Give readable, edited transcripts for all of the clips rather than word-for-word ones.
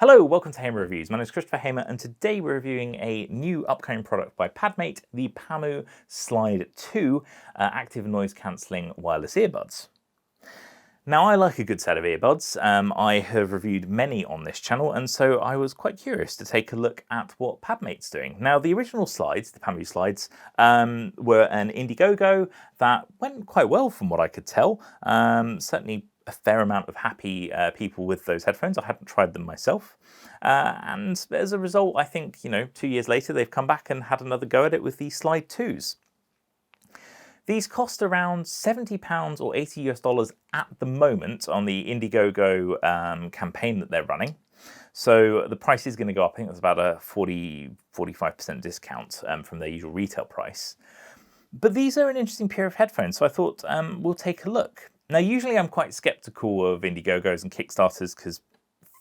Hello, welcome to Hamer Reviews. My name is Christopher Hamer, and today we're reviewing a new upcoming product by Padmate, the Pamu Slide 2 Active Noise Cancelling Wireless Earbuds. Now, I like a good set of earbuds. I have reviewed many on this channel, and so I was quite curious to take a look at what Padmate's doing. Now, the original slides, the Pamu Slides, were an Indiegogo that went quite well from what I could tell. Certainly a fair amount of happy people with those headphones. I hadn't tried them myself. And as a result, I think, 2 years later, they've come back and had another go at it with the Slide 2s. These cost around £70 or $80 at the moment on the Indiegogo campaign that they're running. So the price is going to go up. I think that's about a 45% discount from their usual retail price. But these are an interesting pair of headphones, so I thought we'll take a look. Now, usually I'm quite skeptical of Indiegogos and Kickstarters because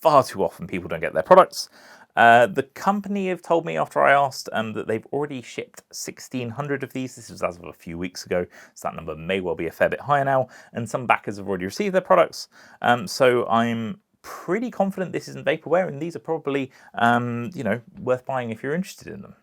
far too often people don't get their products. The company have told me after I asked that they've already shipped 1,600 of these. This was as of a few weeks ago, so that number may well be a fair bit higher now, and some backers have already received their products. So I'm pretty confident this isn't vaporware, and these are probably worth buying if you're interested in them.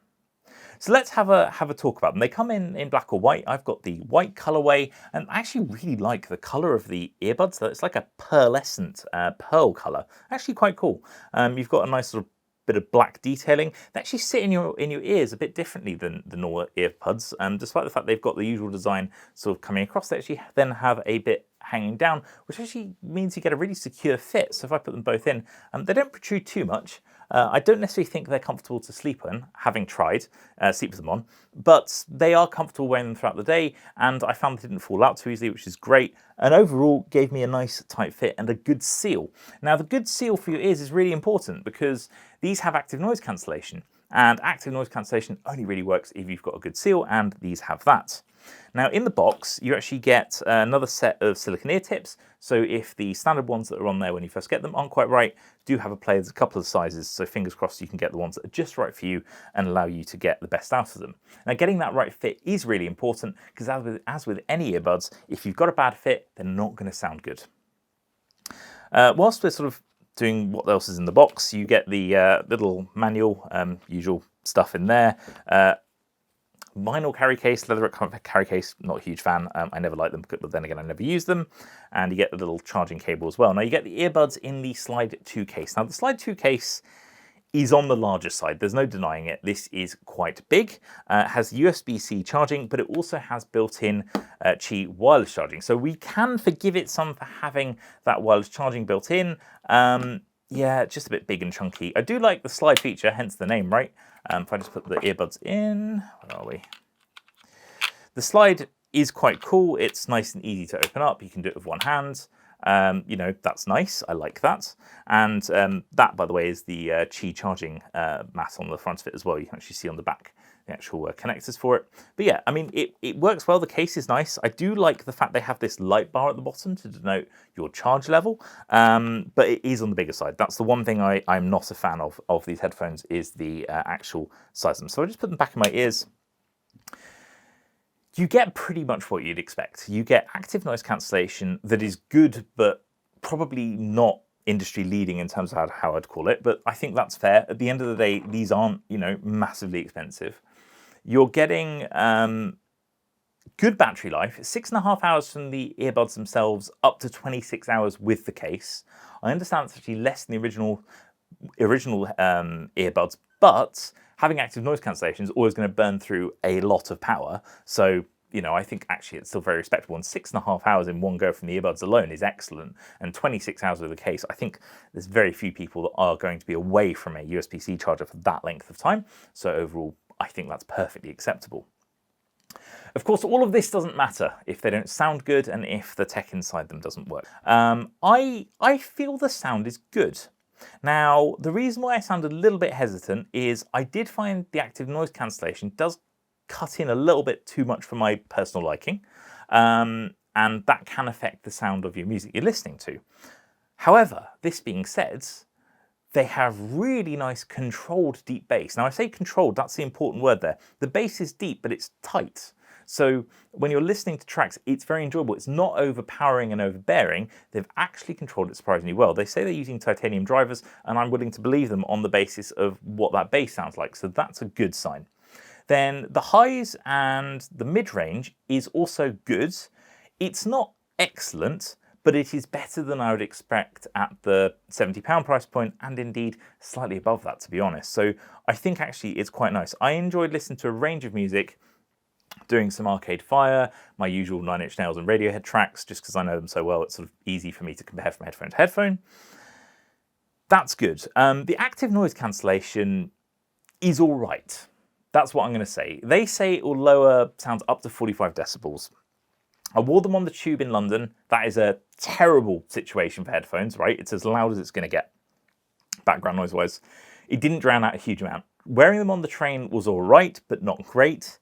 So let's have a talk about them. They come in black or white. I've got the white colorway, and I actually really like the color of the earbuds. So it's like a pearlescent pearl color. Actually quite cool. You've got a nice sort of bit of black detailing. They actually sit in your ears a bit differently than the normal earbuds. Despite the fact they've got the usual design sort of coming across, they actually then have a bit hanging down, which actually means you get a really secure fit. So if I put them both in, they don't protrude too much. I don't necessarily think they're comfortable to sleep on, having tried sleep with them on, but they are comfortable wearing them throughout the day, and I found they didn't fall out too easily, which is great, and overall gave me a nice tight fit and a good seal. Now, the good seal for your ears is really important because these have active noise cancellation, and active noise cancellation only really works if you've got a good seal, and these have that. Now, in the box, you actually get another set of silicone ear tips. So if the standard ones that are on there when you first get them aren't quite right, do have a play. There's a couple of sizes, so fingers crossed you can get the ones that are just right for you and allow you to get the best out of them. Now, getting that right fit is really important because as with any earbuds, if you've got a bad fit, they're not going to sound good. Whilst we're sort of doing what else is in the box, you get the little manual, usual stuff in there. Vinyl carry case, leather carry case, not a huge fan. I never like them, but then again, I never use them. And you get the little charging cable as well. Now, you get the earbuds in the Slide 2 case. Now, the Slide 2 case is on the larger side. There's no denying it. This is quite big. It has USB-C charging, but it also has built-in Qi wireless charging. So we can forgive it some for having that wireless charging built in. Yeah, just a bit big and chunky. I do like the slide feature, hence the name, right? If I just put the earbuds in, where are we? The slide is quite cool. It's nice and easy to open up. You can do it with one hand. That's nice. I like that. And that, by the way, is the Qi charging mat on the front of it as well. You can actually see on the back the actual connectors for it. But yeah, I mean, it works well. The case is nice. I do like the fact they have this light bar at the bottom to denote your charge level, but it is on the bigger side. That's the one thing I'm not a fan of these headphones is the actual size of them. So I just put them back in my ears. You get pretty much what you'd expect. You get active noise cancellation that is good, but probably not industry leading in terms of how I'd call it, but I think that's fair. At the end of the day, these aren't, massively expensive. You're getting good battery life, 6.5 hours from the earbuds themselves, up to 26 hours with the case. I understand it's actually less than the original earbuds, but having active noise cancellation is always going to burn through a lot of power. So, I think actually it's still very respectable. And 6.5 hours in one go from the earbuds alone is excellent. And 26 hours with the case, I think there's very few people that are going to be away from a USB-C charger for that length of time. So overall, I think that's perfectly acceptable. Of course, all of this doesn't matter if they don't sound good and if the tech inside them doesn't work. I feel the sound is good. Now, the reason why I sound a little bit hesitant is I did find the active noise cancellation does cut in a little bit too much for my personal liking, and that can affect the sound of your music you're listening to. However, this being said, they have really nice controlled deep bass. Now, I say controlled, that's the important word there. The bass is deep, but it's tight. So when you're listening to tracks, it's very enjoyable. It's not overpowering and overbearing. They've actually controlled it surprisingly well. They say they're using titanium drivers, and I'm willing to believe them on the basis of what that bass sounds like. So that's a good sign. Then the highs and the mid-range is also good. It's not excellent, but it is better than I would expect at the £70 price point, and indeed slightly above that, to be honest. So I think actually it's quite nice. I enjoyed listening to a range of music, doing some Arcade Fire, my usual Nine Inch Nails and Radiohead tracks, just because I know them so well, it's sort of easy for me to compare from headphone to headphone. That's good. The active noise cancellation is all right. That's what I'm going to say. They say it will lower sounds up to 45 decibels. I wore them on the tube in London. That is a terrible situation for headphones, right? It's as loud as it's going to get, background noise-wise. It didn't drown out a huge amount. Wearing them on the train was all right, but not great.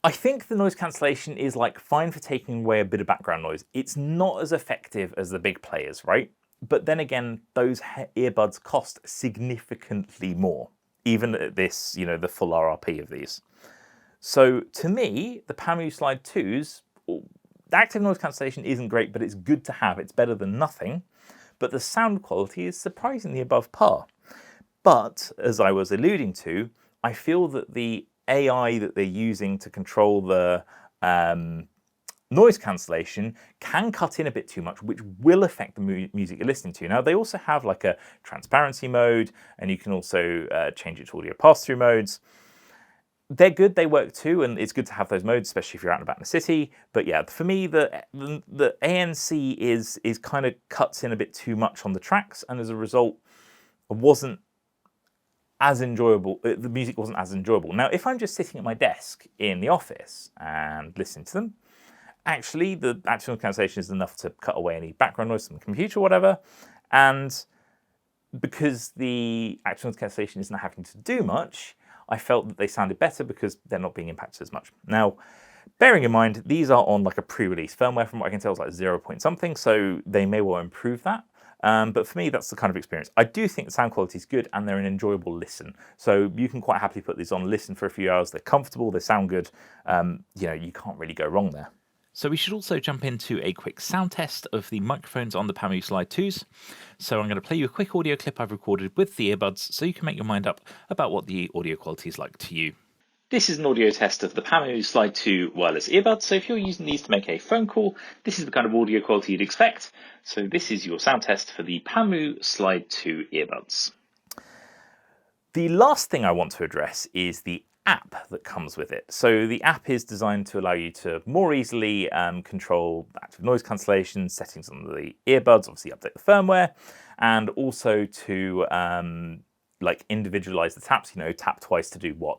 I think the noise cancellation is like fine for taking away a bit of background noise. It's not as effective as the big players, right? But then again, those earbuds cost significantly more, even at this, the full RRP of these. So to me, the Pamu Slide 2s, the active noise cancellation isn't great, but it's good to have. It's better than nothing. But the sound quality is surprisingly above par. But as I was alluding to, I feel that the AI that they're using to control the noise cancellation can cut in a bit too much, which will affect the music you're listening to. Now, they also have like a transparency mode, and you can also change it to audio pass-through modes. They're good, they work too, and it's good to have those modes, especially if you're out and about in the city. But yeah, for me, the ANC is kind of cuts in a bit too much on the tracks, and as a result, it wasn't as enjoyable. The music wasn't as enjoyable. Now, if I'm just sitting at my desk in the office and listening to them, actually, the active noise cancellation is enough to cut away any background noise from the computer or whatever. And because the active noise cancellation isn't having to do much, I felt that they sounded better because they're not being impacted as much. Now, bearing in mind, these are on like a pre-release firmware. From what I can tell, it's like 0 point something, so they may well improve that. But for me, that's the kind of experience. I do think the sound quality is good, and they're an enjoyable listen. So you can quite happily put these on, listen for a few hours. They're comfortable, they sound good. You can't really go wrong there. So we should also jump into a quick sound test of the microphones on the Pamu Slide 2s. So I'm going to play you a quick audio clip I've recorded with the earbuds so you can make your mind up about what the audio quality is like to you. This is an audio test of the Pamu Slide 2 wireless earbuds. So if you're using these to make a phone call, this is the kind of audio quality you'd expect. So this is your sound test for the Pamu Slide 2 earbuds. The last thing I want to address is the app that comes with it. So the app is designed to allow you to more easily control active noise cancellation, settings on the earbuds, obviously update the firmware, and also to like individualize the taps, tap twice to do what,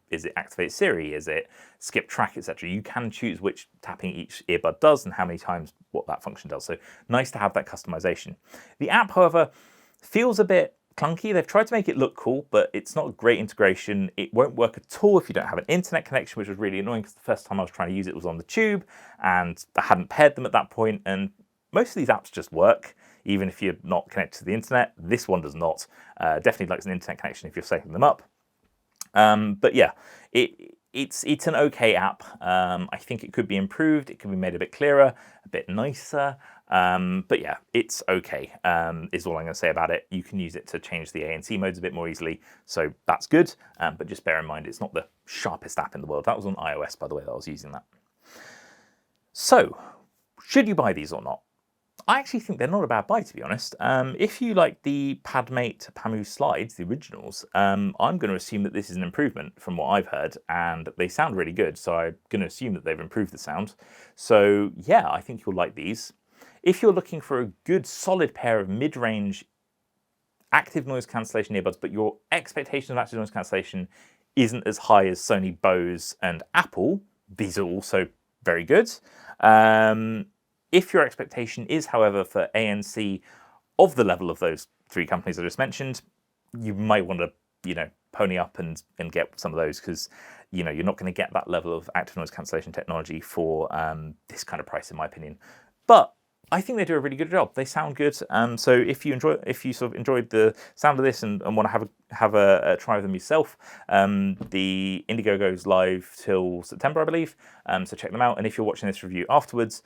is it activate Siri, is it skip track, etc. You can choose which tapping each earbud does and how many times what that function does. So nice to have that customization. The app, however, feels a bit clunky. They've tried to make it look cool, but it's not a great integration. It won't work at all if you don't have an internet connection, which was really annoying because the first time I was trying to use it was on the tube and I hadn't paired them at that point. And most of these apps just work, even if you're not connected to the internet. This one does not. Definitely likes an internet connection if you're setting them up. But yeah, it's an okay app. I think it could be improved. It could be made a bit clearer, a bit nicer. But yeah, it's okay, is all I'm going to say about it. You can use it to change the ANC modes a bit more easily, so that's good. But just bear in mind, it's not the sharpest app in the world. That was on iOS, by the way, that I was using that. So, should you buy these or not? I actually think they're not a bad buy, to be honest. If you like the Padmate Pamu Slides, the originals, I'm going to assume that this is an improvement from what I've heard, and they sound really good, so I'm going to assume that they've improved the sound. So yeah, I think you'll like these. If you're looking for a good solid pair of mid-range active noise cancellation earbuds, but your expectation of active noise cancellation isn't as high as Sony, Bose, and Apple, these are also very good. If your expectation is, however, for ANC of the level of those three companies I just mentioned, you might want to, pony up and get some of those, because, you're not going to get that level of active noise cancellation technology for this kind of price, in my opinion. But I think they do a really good job. They sound good. So if you sort of enjoyed the sound of this and want to have a try of them yourself, the Indiegogo goes live till September, I believe. So check them out. And if you're watching this review afterwards,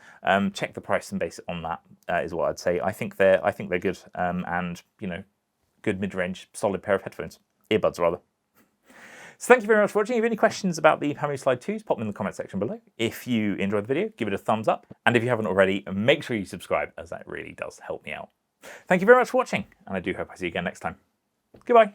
check the price and base it on that. Is what I'd say. I think they're good, and good mid-range, solid pair of headphones, earbuds rather. So thank you very much for watching. If you have any questions about the Pamu Slide 2s, pop them in the comment section below. If you enjoyed the video, give it a thumbs up. And if you haven't already, make sure you subscribe, as that really does help me out. Thank you very much for watching, and I do hope I see you again next time. Goodbye.